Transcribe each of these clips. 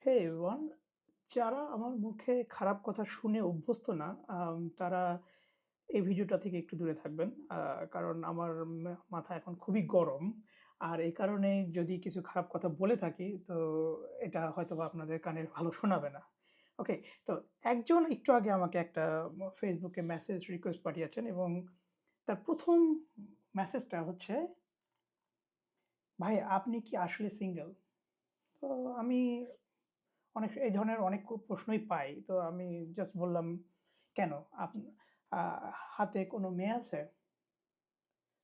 হে everyone, যারা আমার মুখে খারাপ কথা শুনে অভ্যস্ত না, তারা এই ভিডিওটা থেকে একটু দূরে থাকবেন। কারণ আমার মাথা এখন খুবই গরম। আর এই কারণে যদি কিছু খারাপ কথা বলে থাকি, তো এটা হয়তোবা আপনাদের কানে ভালো শোনাবে না। ওকে, তো একজন একটু আগে আমাকে একটা ফেসবুকে মেসেজ রিকোয়েস্ট পাঠিয়েছেন এবং তার ১ম মেসেজটা হচ্ছে, "ভাই আপনি কি আসলে সিঙ্গেল?" তো আমি এই ধরনের অনেক প্রশ্নই পাই। তো আমি জাস্ট বললাম, "কেন? আপ আ হাতে কোনো মেয়ে আছে?"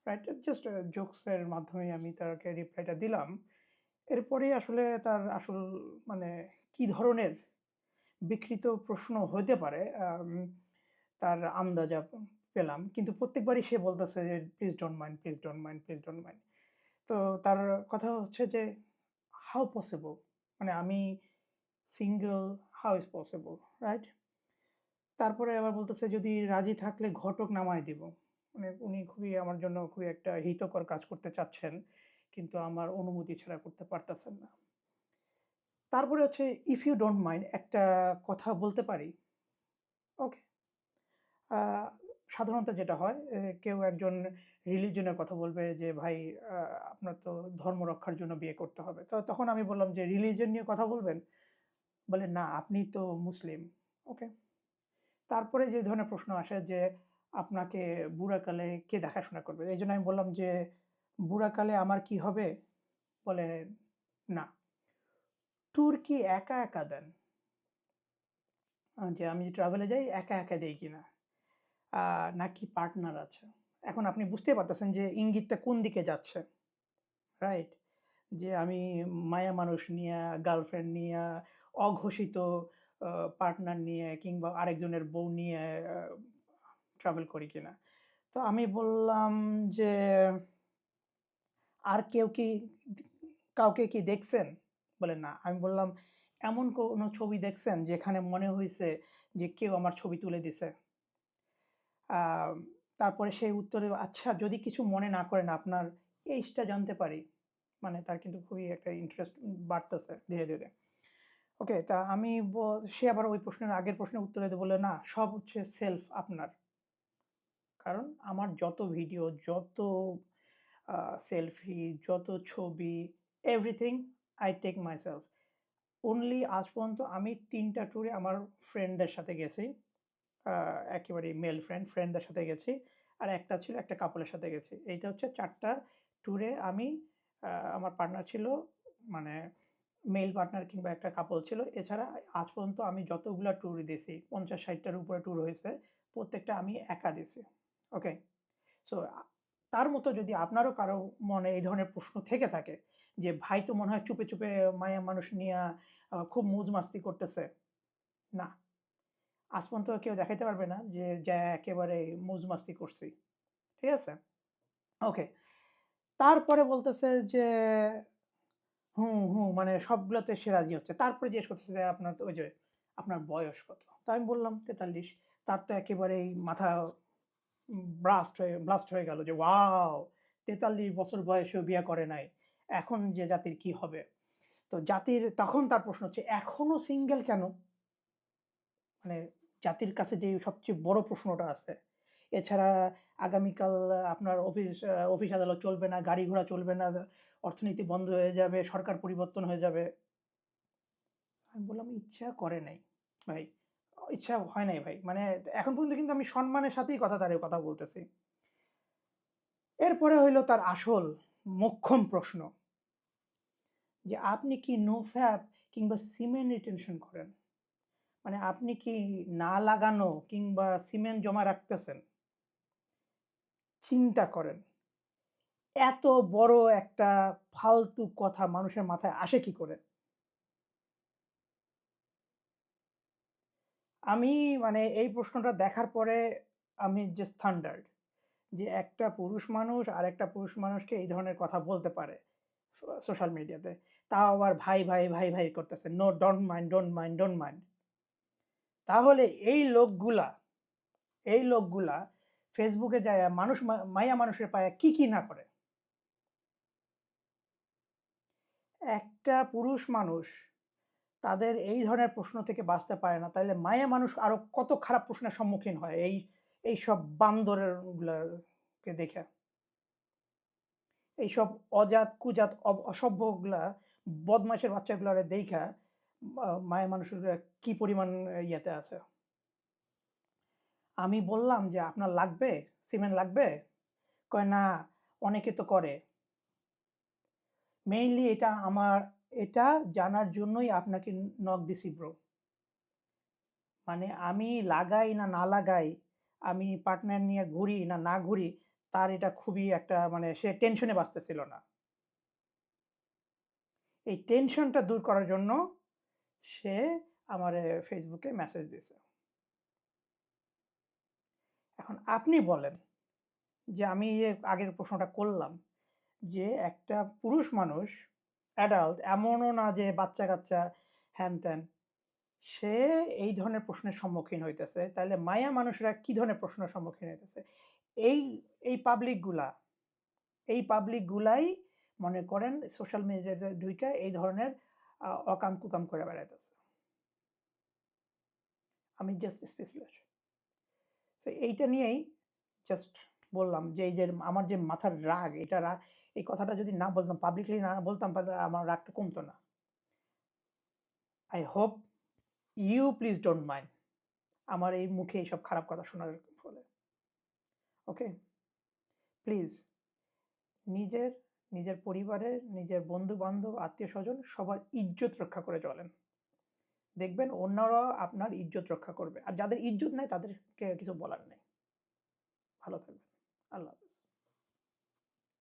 রাইট? জাস্ট জোকস এর মাধ্যমে আমি তাকে রিপ্লাইটা দিলাম। এরপরেই আসলে তার আসল মানে কি ধরনের বিকৃত প্রশ্ন হইতে পারে, তার আন্দাজা পেলাম। কিন্তু প্রত্যেকবারই সে বলতেছে যে, "please don't mind, please don't mind, please don't mind." তো তার কথা হচ্ছে যে, "হাউ পসিবল? মানে আমি single, how is possible?" Right? তারপরে আবার বলতেছে, "যদি রাজি থাকলে ঘটক নামায় দিব।" মানে উনি খুবই আমার জন্য খুবই একটা হিতকর কাজ করতে চাচ্ছেন। কিন্তু আমার অনুমতি ছাড়া করতে পারতেছেন না। তারপরে হচ্ছে, "ইফ ইউ ডোন্ট মাইন্ড একটা কথা বলতে পারি?" ওকে। আ সাধারণত যেটা হয়, কেউ একজন রিলিজিয়ন এর কথা বলবে যে, "ভাই আ আপনার তো ধর্ম রক্ষার জন্য বিয়ে করতে হবে।" তো তখন আমি বললাম যে, "রিলিজিয়ন নিয়ে কথা বলবেন?" বলে, "না, আপনি তো মুসলিম।" ওকে। তারপরে যে ধরনের প্রশ্ন আসে যে, আপনাকে বুড়াকালে কে দেখাশোনা করবে? এইজন্য আমি বললাম যে, "বুড়াকালে আমার কি হবে?" বলে, "না।" ট্যুর কি একা, একা দেন? যে আমি যে ট্রাভেল এ যাই একা, একা দেই কিনা? আ নাকি পার্টনার আছে? এখন আপনি বুঝতেই পারতেছেন যে ইঙ্গিতটা কোন দিকে যাচ্ছে, রাইট? যে আমি মায়া মানুষ নিয়া, গার্লফ্রেন্ড নিয়া, অঘোষিত আ পার্টনার নিয়ে কিংবা আরেকজনের বউ নিয়ে আ ট্রাভেল করি কিনা? তো আমি বললাম যে, "আর কেউ কি দি কাউকে কি দেখছেন?" বলে, "না।" আমি বললাম, "এমন কোনো ছবি দেখছেন যেখানে মনে হইছে যে কেউ আমার ছবি তুলে দিছে?" আম তারপরে সে উত্তরে, "আচ্ছা যদি কিছু মনে না করেন আপনার এইজটা জানতে পারি?" মানে তার কিন্তু খুবই একটা ইন্টারেস্ট বাড়তেছে ধীরে, ধীরে। ওকে, তা আমি সে আবার ওই প্রশ্নের আগের প্রশ্নের উত্তরে দিয়ে বলল, "না, সব হচ্ছে সেলফ আপনার।" কারণ আমার যত ভিডিও, যত আ সেলফি, যত ছবি, everything I take myself. Only আজ পর্যন্ত আমি ৩ টা ট্যুরে আমার ফ্রেন্ডদের সাথে গেছি। আ একেবারেই মেল ফ্রেন্ডদের সাথে গেছি। আর একটা ছিল একটা কাপল এর সাথে গেছি। এইটা হচ্ছে ৪ টা ট্যুরে আমি আমার পার্টনার ছিল মানে মেল পার্টনার কিংবা একটা কাপল ছিল। এছাড়া আজ পর্যন্ত আমি যতগুলা ট্যুর দিছি ৫০-৬০ টার উপরে ট্যুর হইছে। প্রত্যেকটা আমি একা দিছি। ওকে? সো তার মতো যদি আপনারও কারো মনে এই ধরনের প্রশ্ন থেকে থাকে যে, ভাই তো মনে হয় চুপে, চুপে মাইয়া মানুষ নিয়া খুব মৌজ-মাস্তি করতেছে। না, আজ পর্যন্ত কেউ দেখাইতে পারবে না যে যায়া একেবারে মৌজ-মাস্তি করছি। ঠিক আছে? ওকে। তারপরে বলতেছে যে, মানে সবগুলাতে সে রাজি হচ্ছে। তারপরে জিজ্ঞেস করতেছে যে, আপনার তো ওই যে, "আপনার বয়স কত?" তো আমি বললাম, "৪৩।" তার তো একেবারেই মাথা ব্লাস্ট হয়ে গেল যে, "ওয়াও! ৪৩ বছর বয়সেও বিয়ে করে নাই। এখন যে জাতির কি হবে?" তো জাতির তখন তার প্রশ্ন হচ্ছে, "এখনো সিঙ্গেল কেন?" মানে জাতির কাছে যে সবচেয়ে বড় প্রশ্নটা আছে। এছাড়া আগামীকাল আপনার অফিস আদালত চলবে না, গাড়ি ঘোড়া চলবে না, অর্থনীতি বন্ধ হয়ে যাবে, সরকার পরিবর্তন হয়ে যাবে। আমি বললাম, "ইচ্ছা করে নাই ভাই। ইচ্ছা হয় নাই ভাই।" মানে এখন পর্যন্ত কিন্তু আমি সম্মানের সাথেই তারে কথা বলতেছি। এরপরে হইল তার আসল মোক্ষম প্রশ্ন যে, "আপনি কি নো ফ্যাপ কিংবা সিমেন্ট রিটেনশন করেন? মানে আপনি কি না লাগানো কিংবা সিমেন্ট জমা রাখতেছেন? চিন্তা করেন। এত বড় একটা ফালতু কথা মানুষের মাথায় আসে কি করে?" আমি মানে এই প্রশ্নটা দেখার পরে আমি জাস্ট থান্ডার্ড যে একটা পুরুষ মানুষ আরেকটা পুরুষ মানুষকে এই ধরনের কথা বলতে পারে সোশ্যাল মিডিয়াতে। তাও আবার ভাই, ভাই, ভাই, ভাই করতেছে। No don't mind, don't mind, don't mind. তাহলে এই লোকগুলা ফেসবুকে যায়া মানুষ মাইয়া মানুষের পায়ে কি, কি না করে? একটা পুরুষ মানুষ তাদের এই ধরনের প্রশ্ন থেকে বাঁচতে পারে না, তাইলে মায়া মানুষ আরো কত খারাপ প্রশ্নের সম্মুখীন হয় এইসব বান্দরের গুলাকে দেখে। এইসব অজাত, কুজাত, অসভ্যগুলা, বদমাইশের বাচ্চাগুলারে দেইখা মায়া মানুষেরা কি পরিমাণ ইয়েতে আছে। আমি বললাম যে, "আপনার লাগবে? সিমেন্ট লাগবে?" কয়, "না, অনেকে তো করে।" মেইনলি এটা জানার জন্যই আপনাকে নক দিছি ব্রো। মানে আমি লাগাই না না লাগাই, আমি পার্টনার নিয়ে ঘুরি না না ঘুরি, তার এটা খুবই একটা মানে সে টেনশনে বাঁচতেছিল না। এই টেনশনটা দূর করার জন্য সে আমারে Facebook এ মেসেজ দিছে। এখন আপনি বলেন যে আমি যে আগের প্রশ্নটা করলাম যে একটা পুরুষ মানুষ অ্যাডাল্ট এমনও না যে বাচ্চা-কাচ্চা হ্যান-ত্যান। সে এই ধরনের প্রশ্নের সম্মুখীন হইতেছে। তাইলে মাইয়া মানুষেরা কি ধরনের প্রশ্নের সম্মুখীন হইতেছে? এই এই পাবলিক গুলা, এই পাবলিক গুলাই মনে করেন সোশ্যাল মিডিয়াতে ঢুইকা এই ধরনের অকাম-কুকাম করে বেড়াইতেছে। আমি জাস্ট স্পেশালিস্ট। সো এইটা নিয়েই জাস্ট বললাম যে এই যে আমার যে মাথার রাগ, এই কথাটা যদি না বলতাম, পাবলিকলি না বলতাম তাহলে আমার রাগটা কমতো না। I hope you please don't mind আমার এই মুখে এইসব খারাপ কথা শোনার ফলে। ওকে? প্লিজ নিজের, নিজের পরিবারের, নিজের বন্ধু-বান্ধব, আত্মীয়স্বজন সবার ইজ্জত রক্ষা করে চলেন। দেখবেন অন্যরাও আপনার ইজ্জত রক্ষা করবে। আর যাদের ইজ্জত নাই তাদেরকে কিছু বলার নেই। ভালো থাকবেন। আল্লাহ হাফেজ।